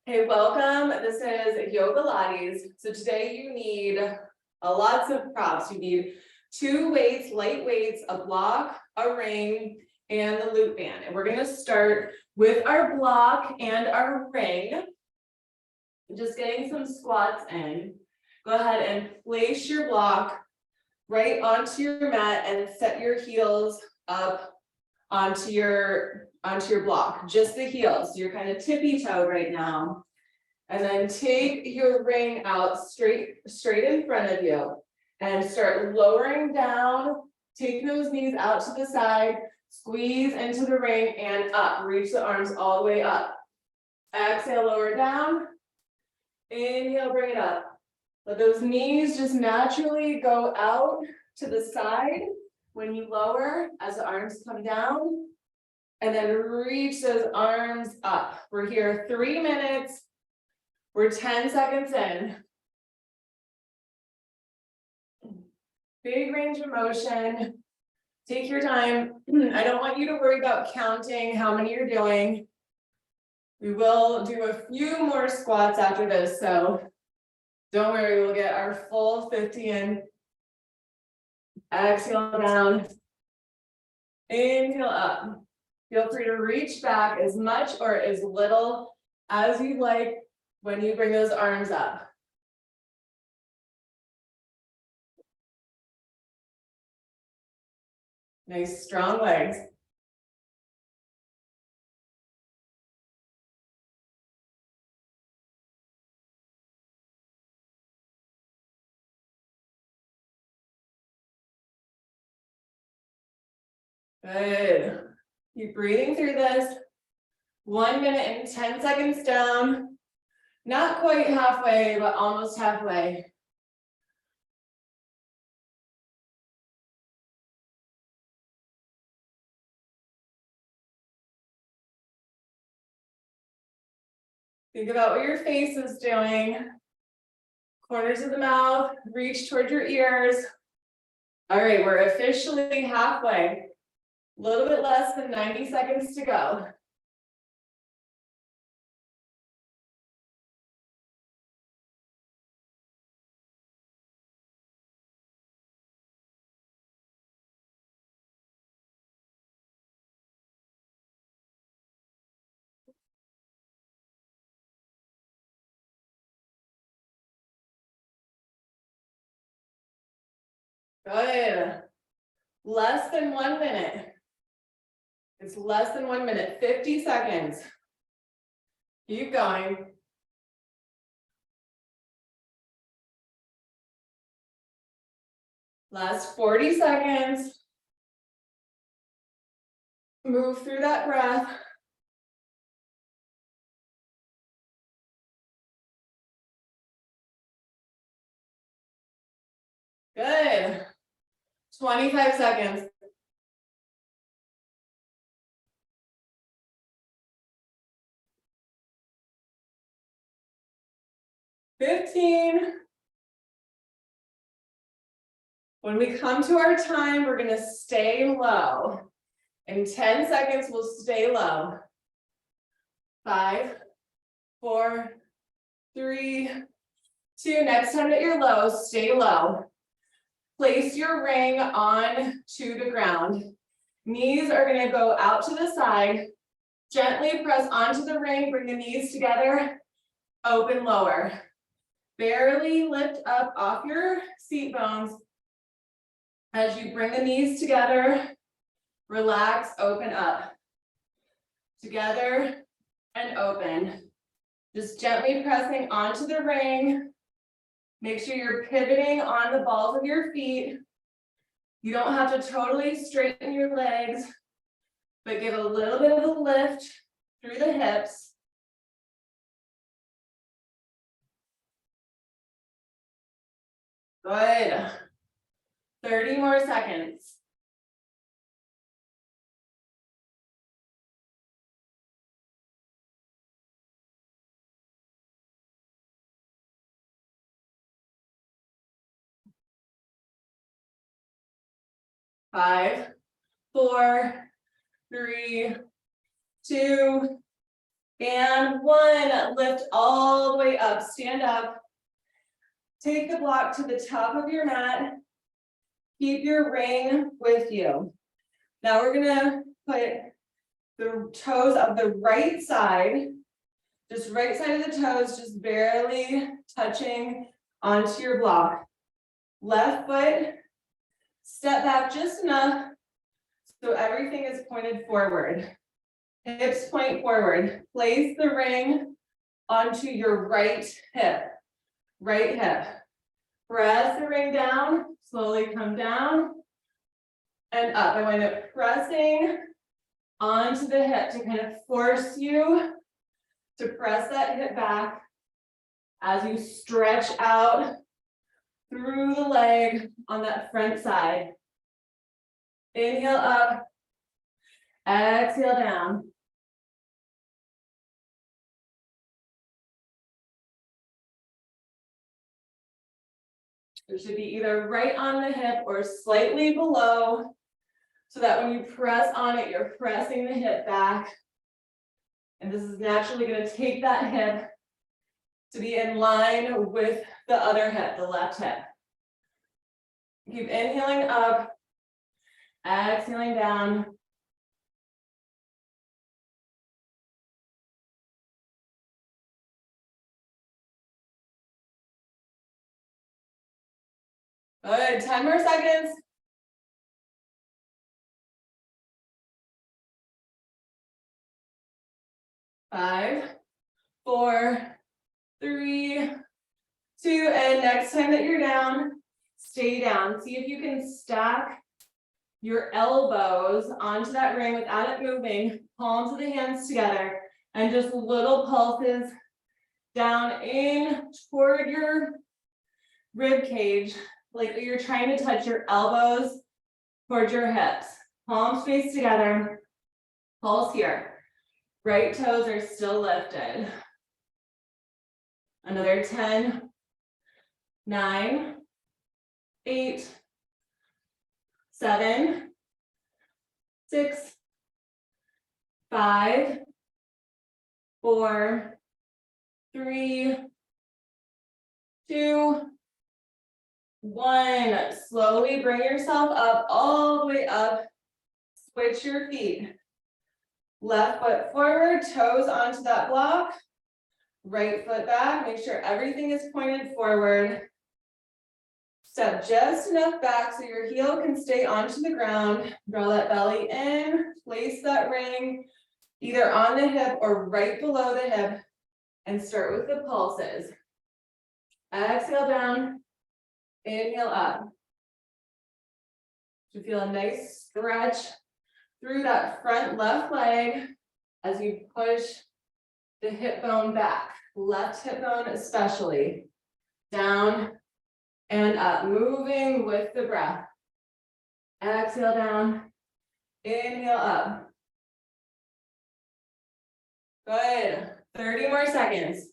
Hey, welcome. This is Yogalates. So today you need lots of props. You need 2 weights, light weights, a block, a ring, and the loop band. And we're going to start with our block and our ring. Just getting some squats in. Go ahead and place your block right onto your mat and set your heels up onto your block, just the heels. So you're kind of tippy toe right now. And then take your ring out straight in front of you and start lowering down. Take those knees out to the side, squeeze into the ring and up. Reach the arms all the way up. Exhale, lower down. Inhale, bring it up. Let those knees just naturally go out to the side when you lower as the arms come down. And then reach those arms up. We're here 3 minutes. We're 10 seconds in. Big range of motion. Take your time. I don't want you to worry about counting how many you're doing. We will do a few more squats after this, so don't worry, we'll get our full 50 in. Exhale down. Inhale up. Feel free to reach back as much or as little as you like when you bring those arms up. Nice, strong legs. Good. Keep breathing through this. 1 minute and 10 seconds down. Not quite halfway, but almost halfway. Think about what your face is doing. Corners of the mouth, reach toward your ears. All right, we're officially halfway. A little bit less than 90 seconds to go. Good. Less than 1 minute. It's less than 1 minute, 50 seconds. Keep going. Last 40 seconds. Move through that breath. Good. 25 seconds. $15. When we come to our time, we're gonna stay low. In 10 seconds, we'll stay low. 5, 4, 3, 2. Next time that you're low, stay low. Place your ring on to the ground. Knees are gonna go out to the side. Gently press onto the ring, bring the knees together, open lower. Barely lift up off your seat bones. As you bring the knees together, relax, open up. Together and open. Just gently pressing onto the ring. Make sure you're pivoting on the balls of your feet. You don't have to totally straighten your legs, but give a little bit of a lift through the hips. Good. 30 more seconds. Five, 4, 3, 2, And one, lift all the way up, stand up. Take the block to the top of your mat. Keep your ring with you. Now we're gonna put the toes of the right side, just right side of the toes, just barely touching onto your block. Left foot, step back just enough so everything is pointed forward. Hips point forward. Place the ring onto your right hip. Right hip. Press the ring down, slowly come down and up. I wind up pressing onto the hip to kind of force you to press that hip back as you stretch out through the leg on that front side. Inhale up, exhale down. It should be either right on the hip or slightly below, so that when you press on it, you're pressing the hip back. And this is naturally going to take that hip to be in line with the other hip, the left hip. Keep inhaling up, exhaling down. Good, 10 more seconds. 5, 4, 3, 2, and next time that you're down, stay down. See if you can stack your elbows onto that ring without it moving, palms of the hands together, and just little pulses down in toward your rib cage, like you're trying to touch your elbows towards your hips. Palms face together, pulse here. Right toes are still lifted. Another 10, 9, 8, 7, 6, 5, 4, 3, 2, 1. Slowly bring yourself up, all the way up. Switch your feet. Left foot forward, toes onto that block. Right foot back, make sure everything is pointed forward. Step just enough back so your heel can stay onto the ground. Draw that belly in, place that ring either on the hip or right below the hip, and start with the pulses. Exhale down, inhale up. You feel a nice stretch through that front left leg as you push the hip bone back, left hip bone especially, down and up, moving with the breath. Exhale down, inhale up. Good, 30 more seconds.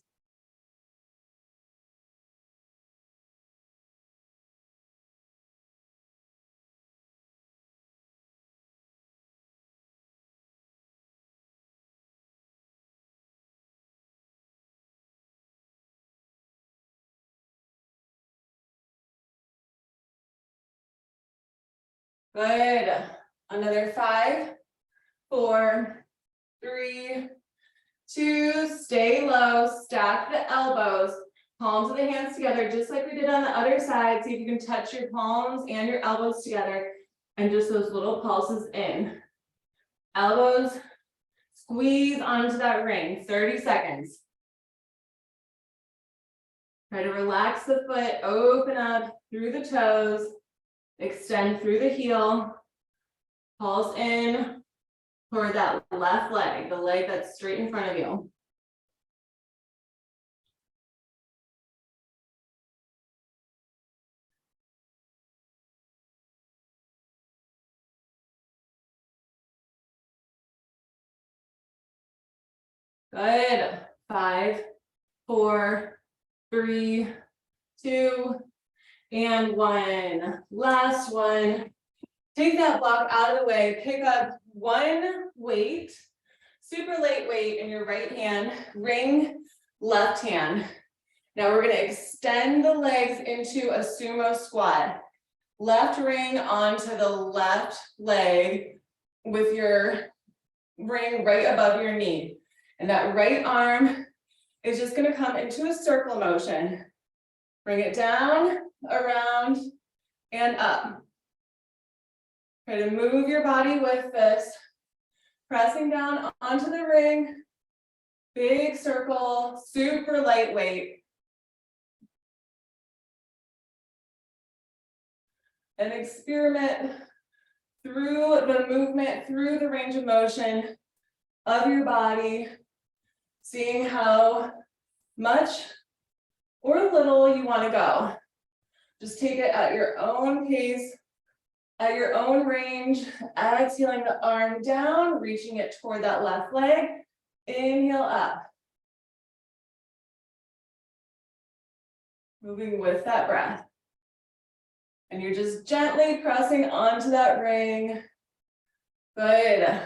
Good. Another 5, 4, 3, 2. Stay low. Stack the elbows. Palms of the hands together, just like we did on the other side. See if you can touch your palms and your elbows together, and just those little pulses in. Elbows squeeze onto that ring. 30 seconds. Try to relax the foot. Open up through the toes. Extend through the heel, pulse in toward that left leg, the leg that's straight in front of you. Good. 5, 4, 3, 2, and 1. Last one. Take that block out of the way. Pick up one weight. super lightweight in your right hand, ring left hand. Now we're gonna extend the legs into a sumo squat. Left ring onto the left leg with your ring right above your knee. And that right arm is just gonna come into a circle motion. Bring it down, around, and up. Try to move your body with this. Pressing down onto the ring. Big circle, super lightweight. And experiment through the movement, through the range of motion of your body, seeing how much or little you want to go. Just take it at your own pace, at your own range. Exhaling the arm down, reaching it toward that left leg. Inhale up. Moving with that breath. And you're just gently pressing onto that ring. Good.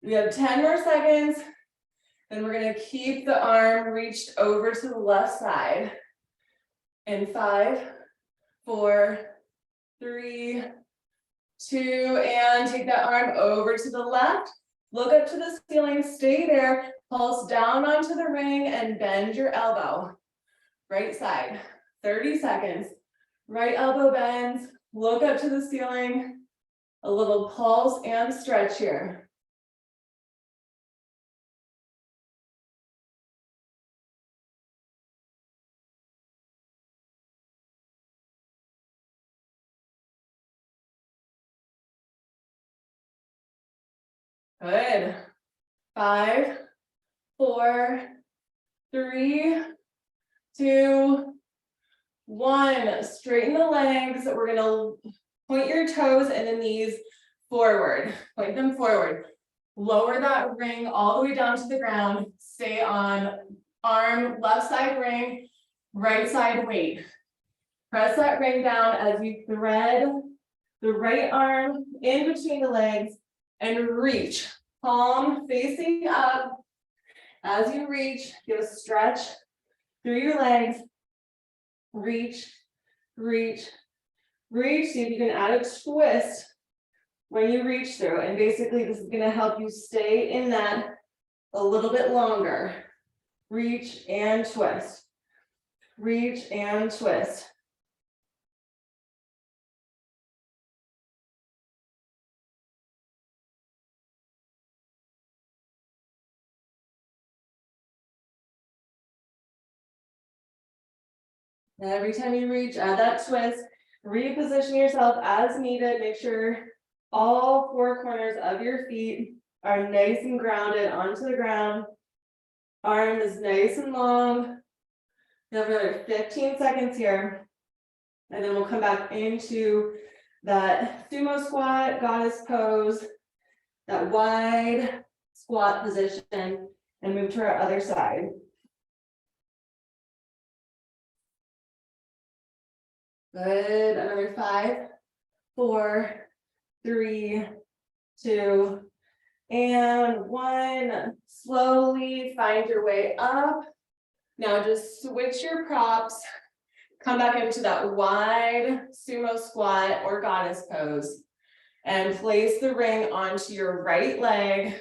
We have 10 more seconds. Then we're going to keep the arm reached over to the left side. In 5, 4, 3, 2, and take that arm over to the left. Look up to the ceiling, stay there, pulse down onto the ring and bend your elbow. Right side, 30 seconds. Right elbow bends, look up to the ceiling, a little pulse and stretch here. Good. 5, 4, 3, 2, 1. Straighten the legs. We're gonna point your toes and the knees forward. Point them forward. Lower that ring all the way down to the ground. Stay on arm, left side ring, right side weight. Press that ring down as you thread the right arm in between the legs and reach. Palm facing up. As you reach, give a stretch through your legs. Reach, reach, reach. See if you can add a twist when you reach through. And basically, this is going to help you stay in that a little bit longer. Reach and twist. Reach and twist. And every time you reach, add that twist. Reposition yourself as needed. Make sure all 4 corners of your feet are nice and grounded onto the ground. Arm is nice and long. You have another 15 seconds here. And then we'll come back into that sumo squat, goddess pose, that wide squat position, and move to our other side. Good. Another 5, 4, 3, 2, and 1. Slowly find your way up. Now just switch your props. Come back into that wide sumo squat or goddess pose. And place the ring onto your right leg.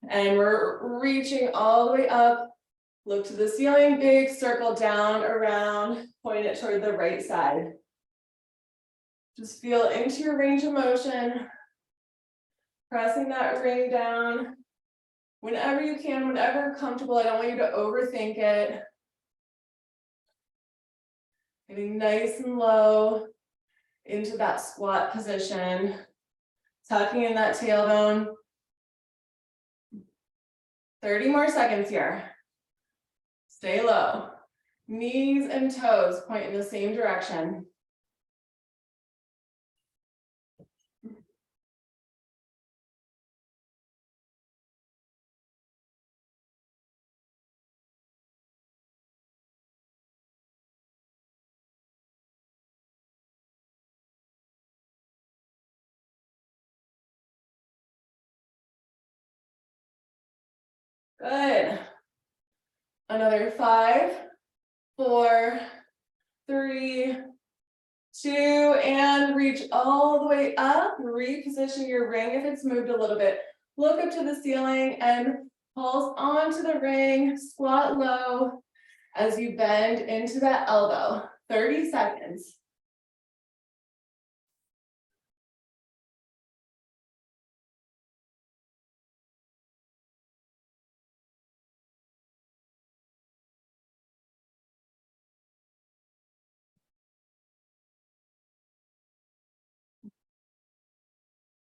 And we're reaching all the way up. Look to the ceiling, big circle down, around, point it toward the right side. Just feel into your range of motion. Pressing that ring down. Whenever you can, whenever comfortable, I don't want you to overthink it. Getting nice and low into that squat position. Tucking in that tailbone. 30 more seconds here. Stay low. Knees and toes point in the same direction. Good. Another 5, 4, 3, 2, and reach all the way up. Reposition your ring if it's moved a little bit. Look up to the ceiling and pulse onto the ring, squat low as you bend into that elbow. 30 seconds.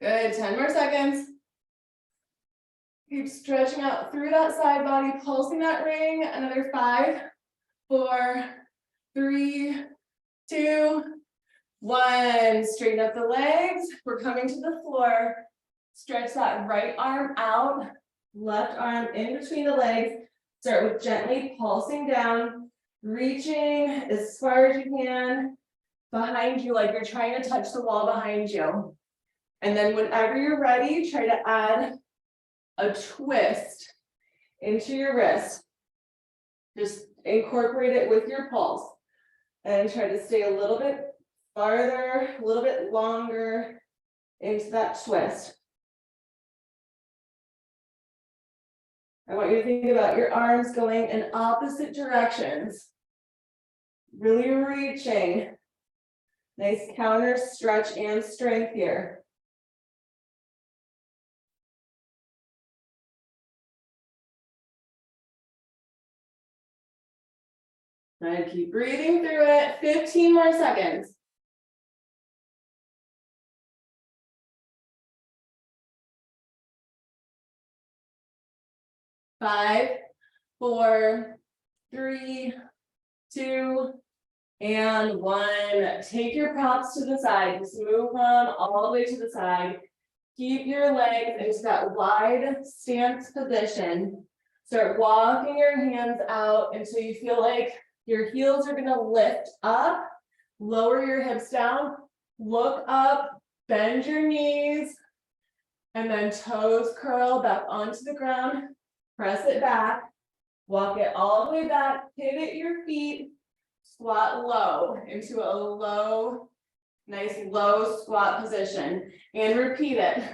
Good, 10 more seconds. Keep stretching out through that side body, pulsing that ring. Another 5, 4, 3, 2, 1. Straighten up the legs. We're coming to the floor. Stretch that right arm out, left arm in between the legs. Start with gently pulsing down, reaching as far as you can behind you, like you're trying to touch the wall behind you. And then whenever you're ready, try to add a twist into your wrist. Just incorporate it with your pulse and try to stay a little bit farther, a little bit longer into that twist. I want you to think about your arms going in opposite directions. Really reaching. Nice counter stretch and strength here. Try to keep breathing through it. 15 more seconds. 5, 4, 3, 2, and 1. Take your props to the side. Just move them all the way to the side. Keep your legs into that wide stance position. Start walking your hands out until you feel like your heels are going to lift up. Lower your hips down. Look up. Bend your knees. And then toes curl back onto the ground. Press it back. Walk it all the way back. Pivot your feet. Squat low into a low, nice low squat position. And repeat it.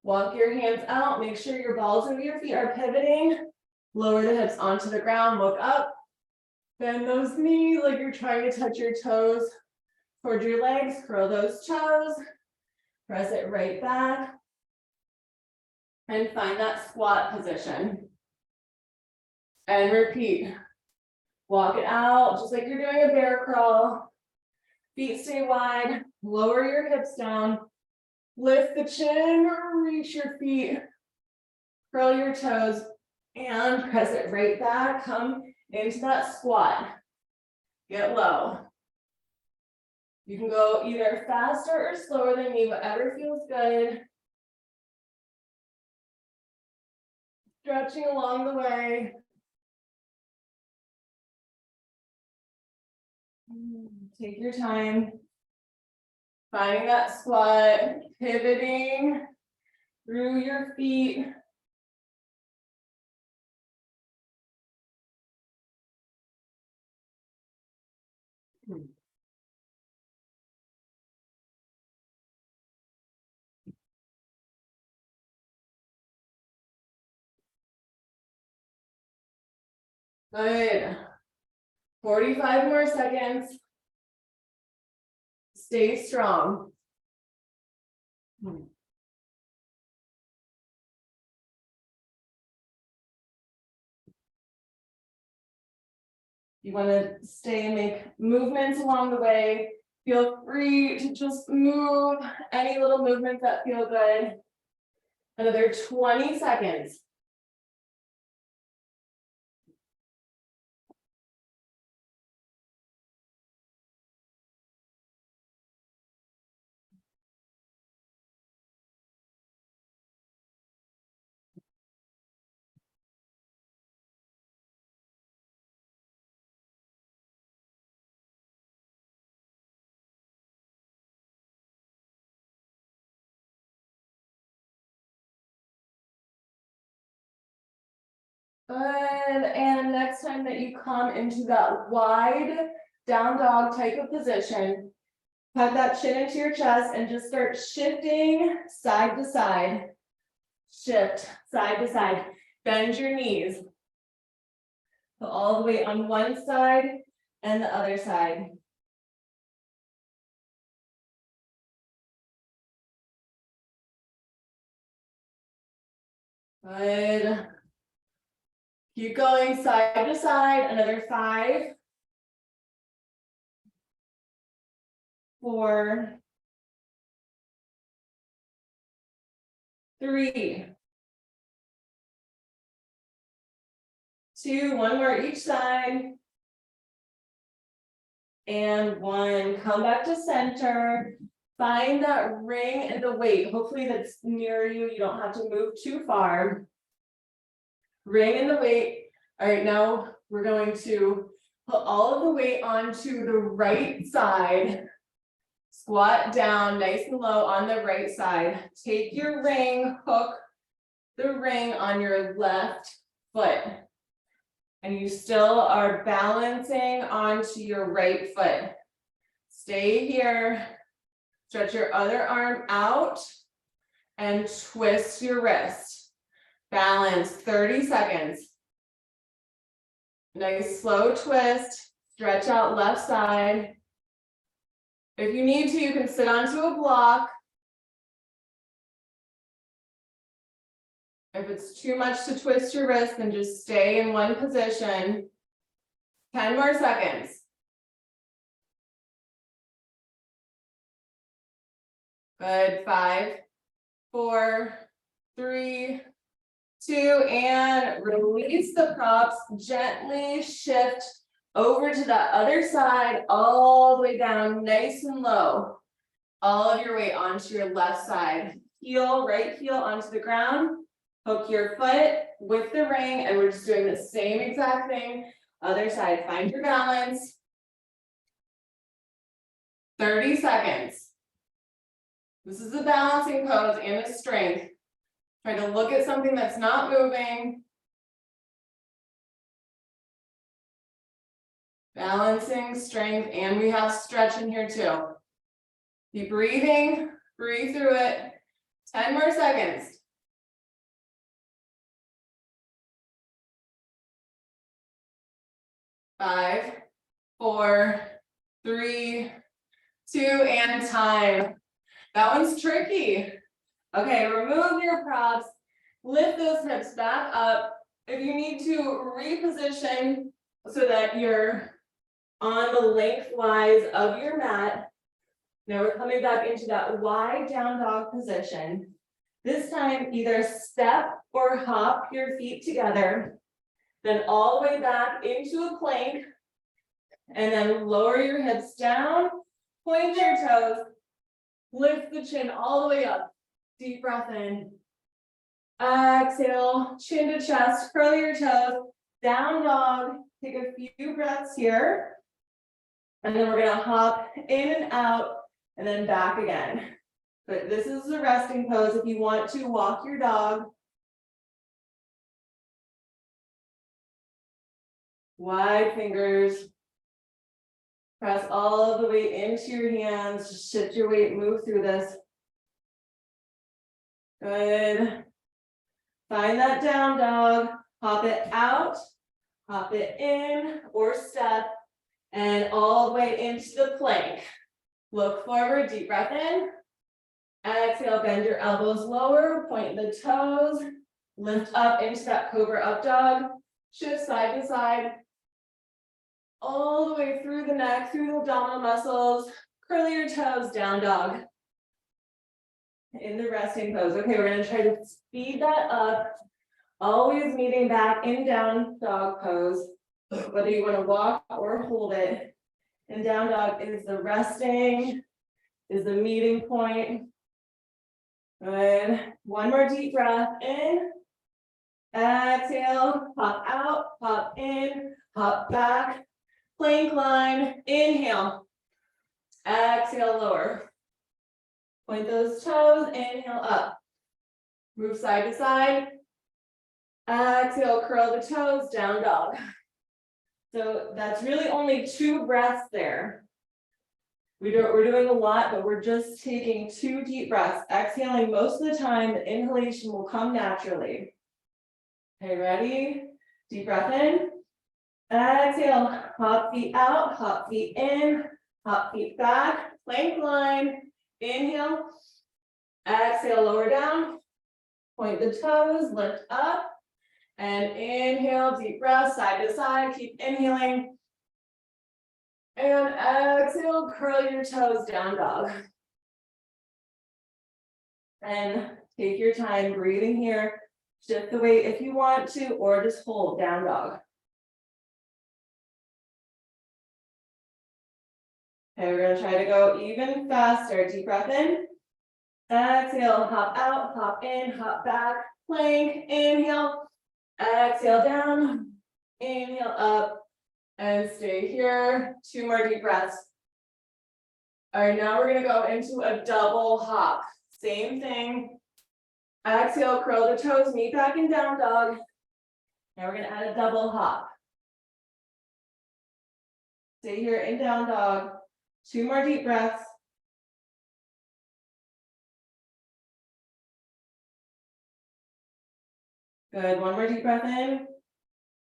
Walk your hands out. Make sure your balls of your feet are pivoting. Lower the hips onto the ground. Look up. Bend those knees like you're trying to touch your toes toward your legs. Curl those toes. Press it right back. And find that squat position. And repeat. Walk it out just like you're doing a bear crawl. Feet stay wide. Lower your hips down. Lift the chin, reach your feet. Curl your toes and press it right back. Come into that squat. Get low. You can go either faster or slower than me, whatever feels good. Stretching along the way. Take your time. Finding that squat, pivoting through your feet. Good. 45 more seconds. Stay strong. You want to stay and make movements along the way. Feel free to just move any little movements that feel good. Another 20 seconds. Good, and next time that you come into that wide down dog type of position, have that chin into your chest and just start shifting side to side. Shift side to side, bend your knees. So all the way on one side and the other side. Good. Keep going side to side, another 5, 4, 3, 2, one more each side. And 1, come back to center. Find that ring and the weight. Hopefully that's near you. You don't have to move too far. Ring and the weight. All right, now we're going to put all of the weight onto the right side. Squat down nice and low on the right side. Take your ring, hook the ring on your left foot. And you still are balancing onto your right foot. Stay here. Stretch your other arm out and twist your wrist. Balance 30 seconds. Nice slow twist. Stretch out left side. If you need to, you can sit onto a block. If it's too much to twist your wrist, then just stay in one position. 10 more seconds. Good, 5, 4, 3, 2, and release the props. Gently shift over to the other side, all the way down, nice and low. All of your weight onto your left side. Heel, right heel onto the ground. Hook your foot with the ring, and we're just doing the same exact thing. Other side, find your balance. 30 seconds. This is a balancing pose and a strength. Try to look at something that's not moving. Balancing, strength, and we have stretch in here too. Keep breathing, breathe through it. 10 more seconds. 5, 4, 3, 2, and time. That one's tricky. Okay, remove your props, lift those hips back up. If you need to reposition so that you're on the lengthwise of your mat. Now we're coming back into that wide down dog position. This time, either step or hop your feet together, then all the way back into a plank, and then lower your hips down, point your toes, lift the chin all the way up. Deep breath in. Exhale, chin to chest, curl your toes, down dog. Take a few breaths here. And then we're gonna hop in and out and then back again. But this is the resting pose. If you want to walk your dog. Wide fingers. Press all of the weight into your hands. Just shift your weight, move through this. Good. Find that down dog. Hop it out. Hop it in or step. And all the way into the plank. Look forward, deep breath in. Exhale, bend your elbows lower, point the toes. Lift up into that cobra up dog. Shift side to side. All the way through the neck, through the abdominal muscles. Curl your toes, down dog. In the resting pose. Okay, we're going to try to speed that up. Always meeting back in down dog pose. Whether you want to walk or hold it. And down dog is the resting, is the meeting point. Good. One more deep breath in. Exhale, hop out, hop in, hop back. Plank line, inhale. Exhale, lower. Point those toes, inhale up. Move side to side. Exhale, curl the toes, down dog. So that's really only 2 breaths there. We're doing a lot, but we're just taking 2 deep breaths. Exhaling most of the time, the inhalation will come naturally. Okay, ready? Deep breath in. Exhale, hop feet out, hop feet in, hop feet back, plank line. Inhale. Exhale, lower down. Point the toes, lift up. And inhale, deep breath, side to side. Keep inhaling. And exhale, curl your toes, down dog. And take your time breathing here. Shift the weight if you want to, or just hold, down dog. Okay, we're gonna try to go even faster. Deep breath in. Exhale, hop out, hop in, hop back, plank, inhale. Exhale down, inhale up, and stay here. 2 more deep breaths. All right, now we're gonna go into a double hop. Same thing. Exhale, curl the toes, meet back in down dog. Now we're gonna add a double hop. Stay here in down dog. 2 more deep breaths. Good, 1 more deep breath in.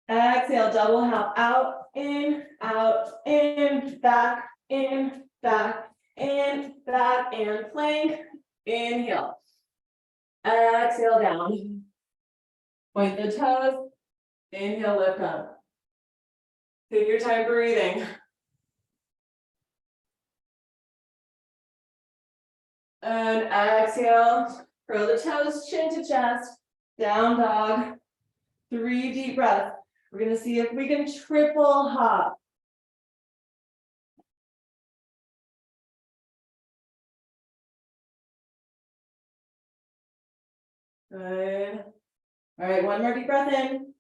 Exhale, double hop out, in, back, in, back, in, back, and plank. Inhale. Exhale down. Point the toes. Inhale, lift up. Take your time breathing. And exhale, curl the toes, chin to chest, down dog. 3 deep breaths. We're gonna see if we can triple hop. Good. All right, 1 more deep breath in.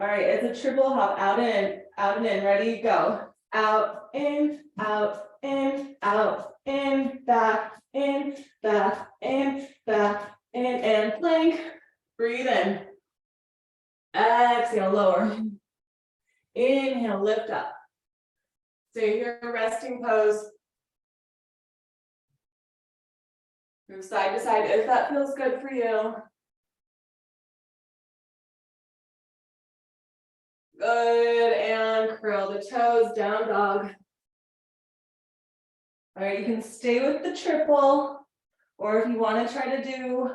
All right, it's a triple hop, out and in, ready, go. Out, in, out, in, out, in, back, in, back, in, back, in, and plank. Breathe in. Exhale, lower. Inhale, lift up. Stay here, resting pose. Move side to side if that feels good for you. Good, and curl the toes, down dog. All right, you can stay with the triple, or if you want to try to do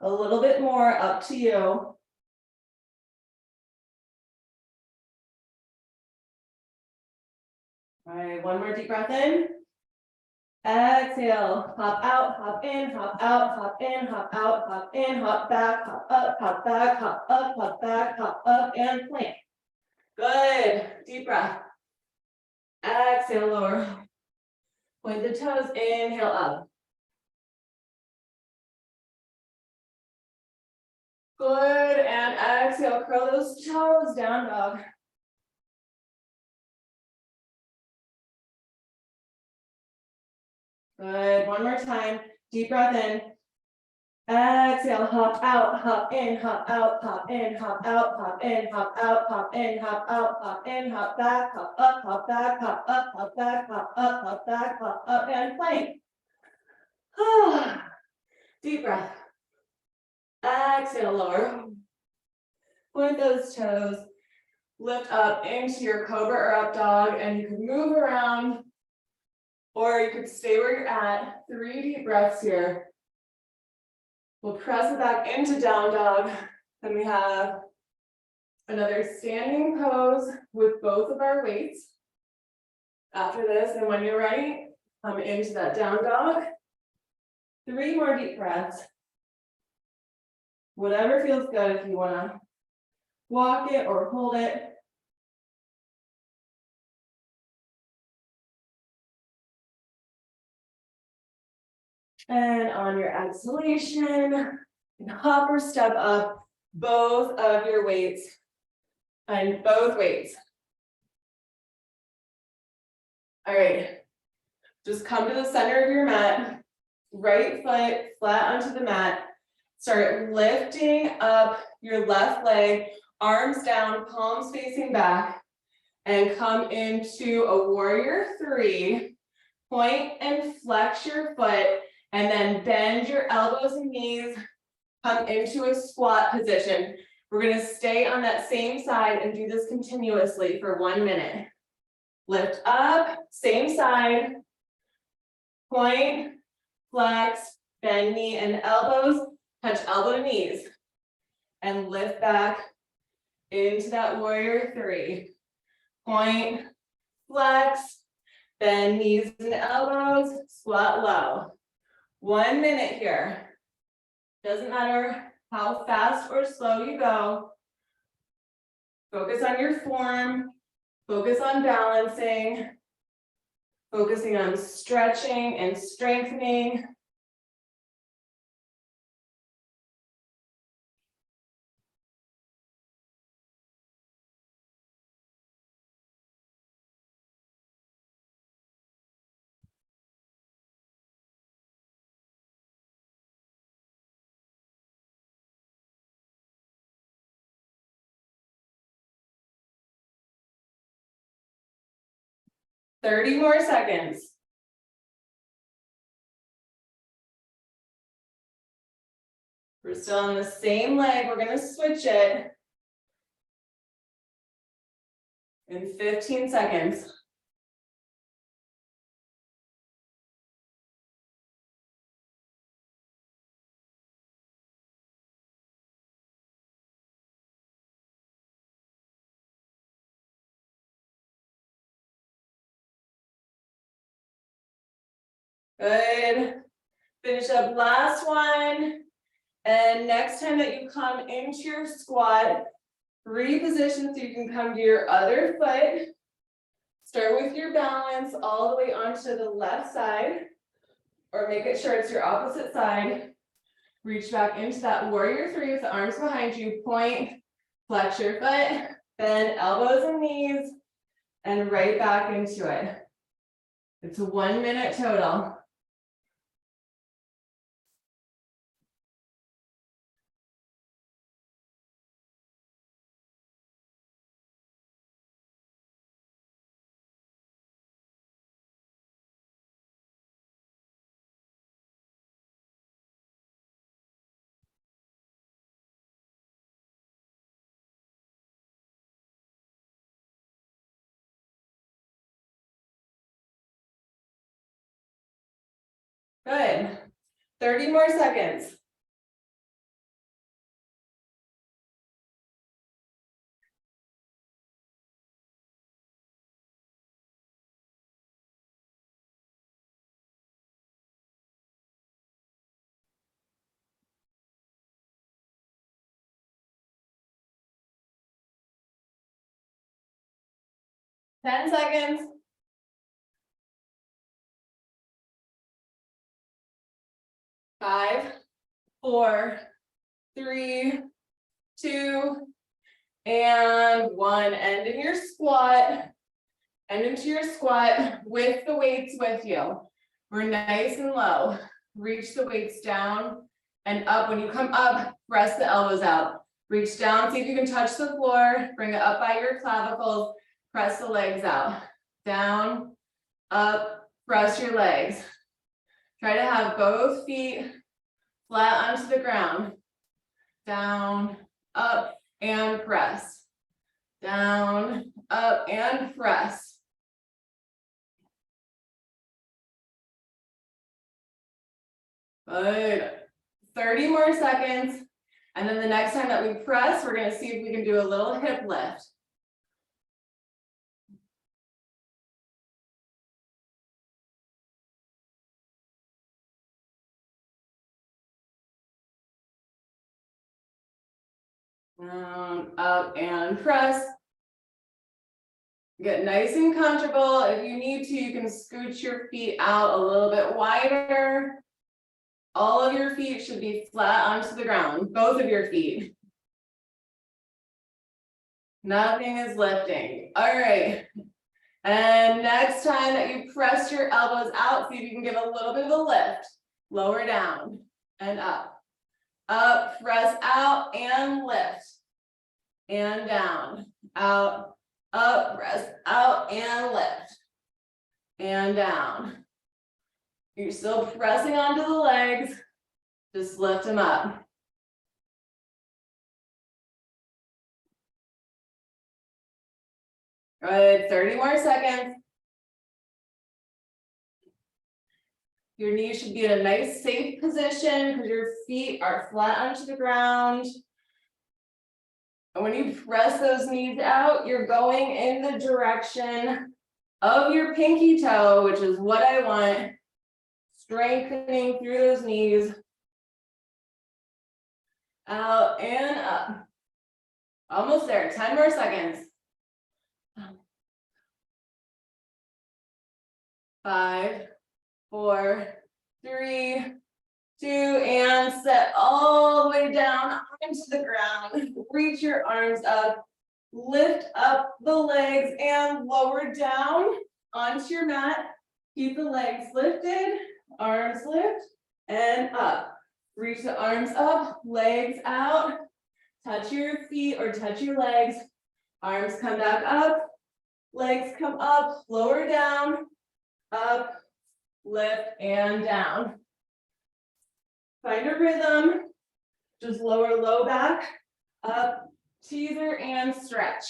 a little bit more, up to you. All right, 1 more deep breath in. Exhale, hop out, hop in, hop out, hop in, hop out, hop in, hop back, hop up, hop back, hop up, hop back, hop up, and plank. Good, deep breath. Exhale, lower. Point the toes, inhale up. Good, and exhale, curl those toes, down dog. Good, 1 more time, deep breath in. Exhale, hop out, hop in, hop out, hop in, hop out, hop in, hop out, hop in, hop out, hop in, hop back, hop up, hop back, hop up, hop back, hop up, hop back, hop up, and plank. Deep breath. Exhale, lower. Point those toes. Lift up into your cobra or up dog, and you can move around, or you could stay where you're at. 3 deep breaths here. We'll press it back into down dog. Then we have another standing pose with both of our weights. After this, and when you're ready, come into that down dog. 3 more deep breaths. Whatever feels good, if you want to walk it or hold it. And on your exhalation, hop or step up both of your weights and both weights. All right, just come to the center of your mat, right foot flat onto the mat, Start lifting up your left leg, arms down, palms facing back, and come into a warrior three. Point and flex your foot, and then bend your elbows and knees, come into a squat position. We're gonna stay on that same side and do this continuously for 1 minute. Lift up, same side. Point, flex, bend knee and elbows, touch elbow to knees. And lift back into that warrior three. Point, flex, bend knees and elbows, squat low. 1 minute here. Doesn't matter how fast or slow you go. Focus on your form, focus on balancing, focusing on stretching and strengthening. Thirty more seconds. We're still on the same leg. We're going to switch it in 15 seconds. Good. Finish up last one. And next time that you come into your squat, reposition so you can come to your other foot. Start with your balance all the way onto the left side, or make it sure it's your opposite side. Reach back into that warrior three with the arms behind you. Point, flex your foot, bend elbows and knees, and right back into it. It's a 1 minute total. Good. 30 more seconds. Ten seconds. 5, 4, 3, 2, and 1. End in your squat. End into your squat with the weights with you. We're nice and low. Reach the weights down and up. When you come up, press the elbows out. Reach down, see if you can touch the floor. Bring it up by your clavicles. Press the legs out. Down, up, press your legs. Try to have both feet flat onto the ground. Down, up, and press. Down, up, and press. Good. 30 more seconds. And then the next time that we press, we're going to see if we can do a little hip lift. Down, up, and press. Get nice and comfortable. If you need to, you can scooch your feet out a little bit wider. All of your feet should be flat onto the ground, both of your feet. Nothing is lifting. All right. And next time that you press your elbows out, see if you can give a little bit of a lift. Lower down and up. up, press out and lift. And down, out, up, press out and lift. And down. You're still pressing onto the legs, just lift them up. Good, 30 more seconds. Your knees should be in a nice safe position because your feet are flat onto the ground. And when you press those knees out, you're going in the direction of your pinky toe, which is what I want. Strengthening through those knees. Out and up. Almost there, 10 more seconds. 5, 4, 3, 2, and set all the way down onto the ground. Reach your arms up, lift up the legs and lower down onto your mat. Keep the legs lifted, arms lift and up. Reach the arms up, legs out, touch your feet or touch your legs. Arms come back up, legs come up, lower down, up, lift, and down. Find a rhythm, just lower low back, up, teaser, and stretch.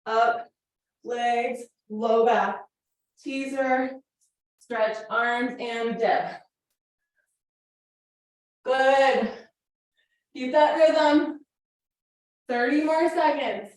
Up, legs, low back, teaser, stretch arms, and dip. Good. Keep that rhythm. 30 more seconds.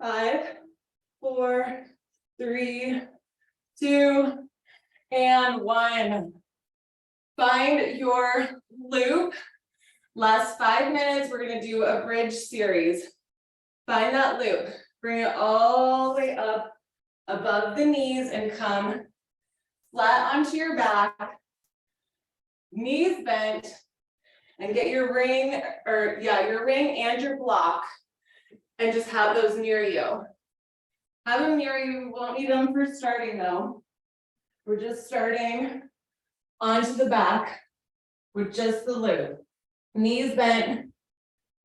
Five, 4, 3, 2, and 1. Find your loop. Last 5 minutes, we're going to do a bridge series. Find that loop. Bring it all the way up above the knees and come flat onto your back. Knees bent. And get your ring, your ring and your block. And just have those near you. Have them near you. We won't need them for starting though. We're just starting onto the back with just the loop. Knees bent,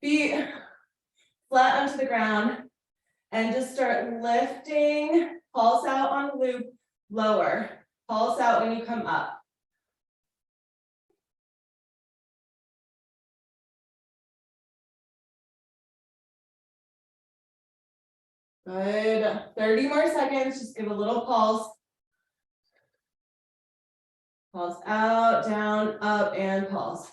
feet flat onto the ground, and just start lifting. Pulse out on the loop, lower. Pulse out when you come up. Good. 30 more seconds. Just give a little pulse. Pulse out, down, up, and pulse.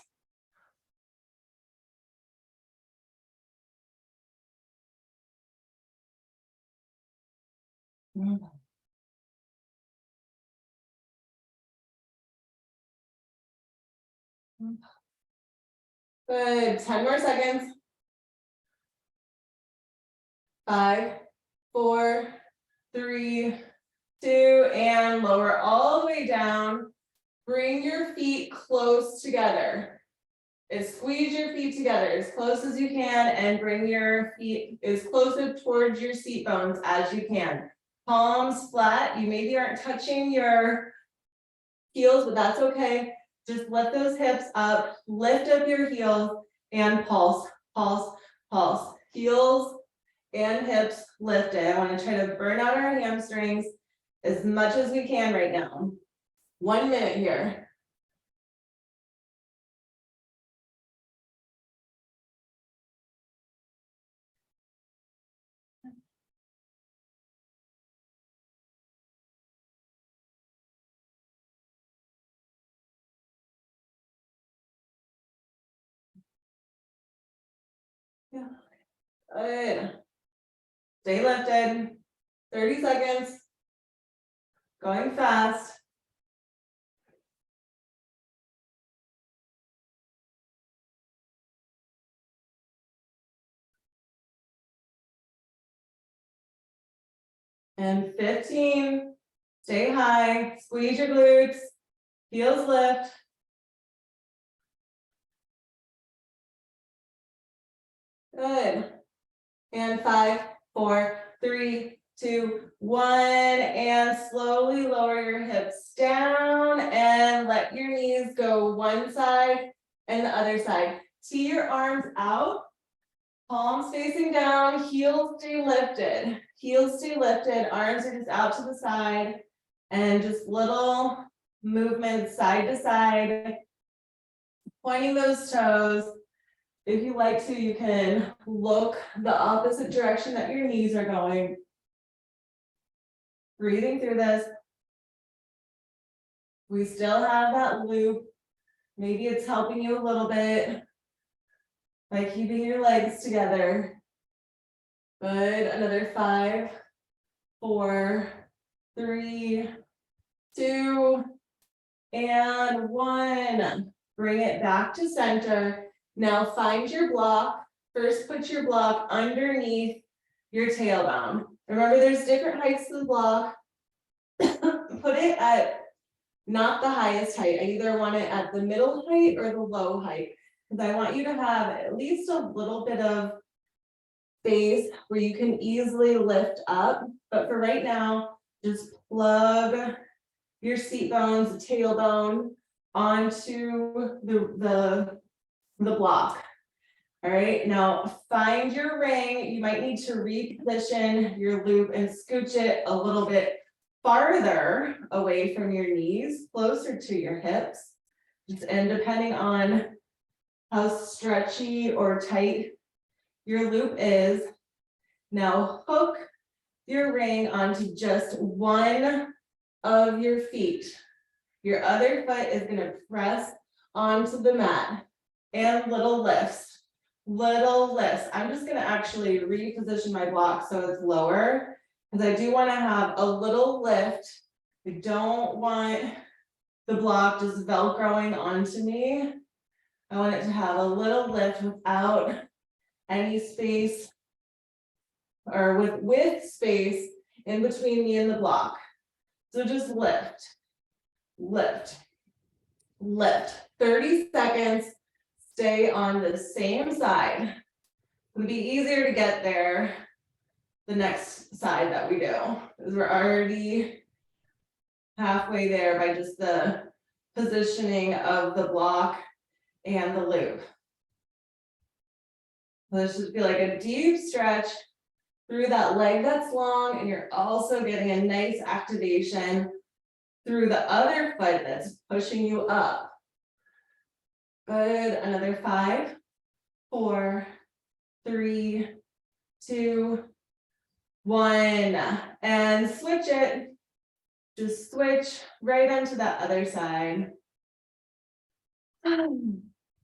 Good. 10 more seconds. 5, 4, 3, 2, and lower all the way down. Bring your feet close together. And squeeze your feet together as close as you can and bring your feet as close towards your seat bones as you can. Palms flat. You maybe aren't touching your heels, but that's okay. Just lift those hips up, lift up your heels and pulse, pulse, pulse. Heels and hips lifted. I want to try to burn out our hamstrings as much as we can right now. 1 minute here. Yeah. Good. Stay lifted. 30 seconds. Going fast. and 15. Stay high, squeeze your glutes, heels lift. Good. And 5, 4, 3, 2, 1, and slowly lower your hips down and let your knees go one side and the other side. Tee your arms out, palms facing down, heels stay lifted. Heels stay lifted, arms are just out to the side, and just little movements side to side, pointing those toes. If you like to, you can look the opposite direction that your knees are going. Breathing through this. We still have that loop. Maybe it's helping you a little bit by keeping your legs together. Good. Another 5, 4, 3, 2, and 1. Bring it back to center. Now find your block. First, put your block underneath your tailbone. Remember, there's different heights of the block. Put it at not the highest height. I either want it at the middle height or the low height, because I want you to have at least a little bit of space where you can easily lift up. But for right now, just plug your seat bones, tailbone onto the block. All right, now find your ring. You might need to reposition your loop and scooch it a little bit farther away from your knees, closer to your hips. And depending on how stretchy or tight your loop is, now hook your ring onto just one of your feet. Your other foot is going to press onto the mat, and little lifts. Little lifts. I'm just going to actually reposition my block so it's lower, because I do want to have a little lift. I don't want the block just velcroing onto me. I want it to have a little lift without any space, or with space in between me and the block. So just lift, lift, lift. 30 seconds. Stay on the same side. It'll be easier to get there the next side that we do, because we're already halfway there by just the positioning of the block and the loop. This should be like a deep stretch through that leg that's long, and you're also getting a nice activation through the other foot that's pushing you up. Good. Another 5, 4, 3, 2, 1, and switch it. Just switch right onto that other side.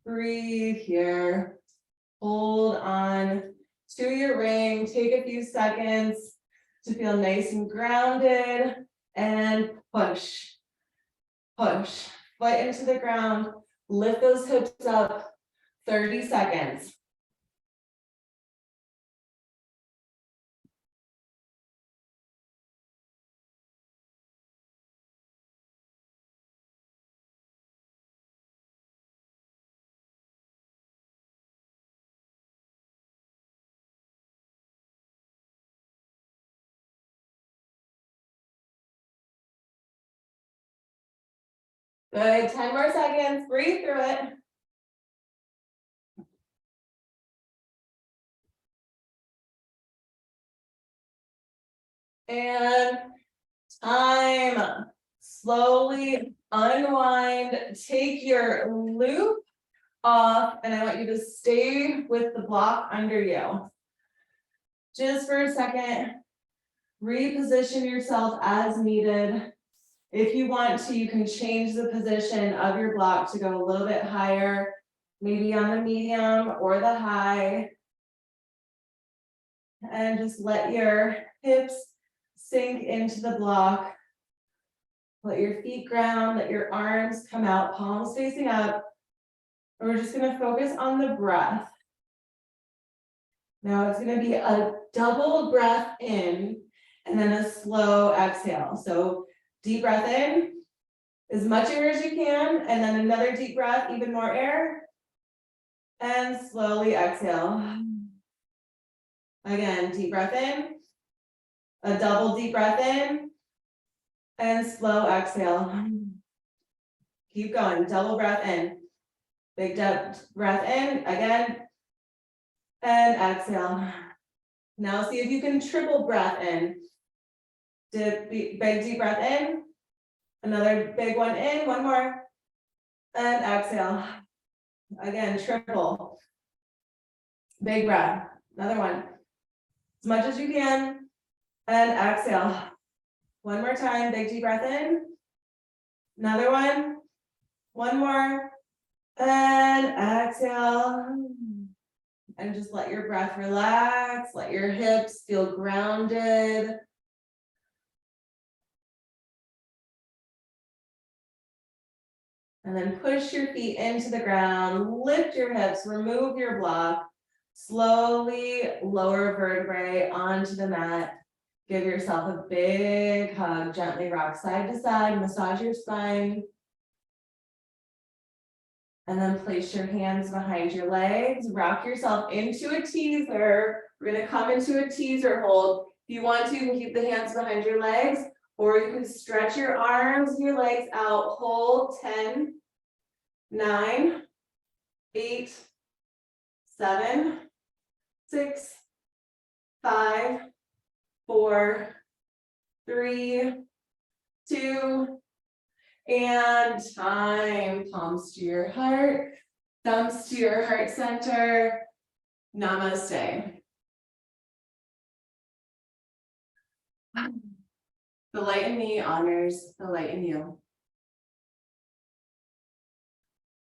Breathe here. Hold on to your ring. Take a few seconds to feel nice and grounded, and push, push. Foot into the ground. Lift those hips up. 30 seconds. Good. 10 more seconds. Breathe through it. And time. Slowly unwind. Take your loop off, and I want you to stay with the block under you. Just for a second. Reposition yourself as needed. If you want to, you can change the position of your block to go a little bit higher, maybe on the medium or the high. And just let your hips sink into the block. Let your feet ground, let your arms come out, palms facing up. And we're just going to focus on the breath. Now it's going to be a double breath in And then a slow exhale. So deep breath in, as much air as you can, and then another deep breath, even more air. And slowly exhale. Again, deep breath in, a double deep breath in, and slow exhale. Keep going, double breath in. Big breath in, again, and exhale. Now see if you can triple breath in. Big deep breath in, another big one in, one more, and exhale. Again, triple. Big breath, another one. As much as you can, and exhale. One more time, big deep breath in. Another one more, and exhale. And just let your breath relax, let your hips feel grounded. And then push your feet into the ground, lift your hips, remove your block, slowly lower vertebrae onto the mat. Give yourself a big hug, gently rock side to side, massage your spine. And then place your hands behind your legs, rock yourself into a teaser. We're gonna come into a teaser hold. If you want to, you can keep the hands behind your legs, or you can stretch your arms and your legs out, hold 10, 9, 8, 7, 6, 5, 4, 3, 2, and time. Palms to your heart, thumbs to your heart center. Namaste. The light in me honors the light in you.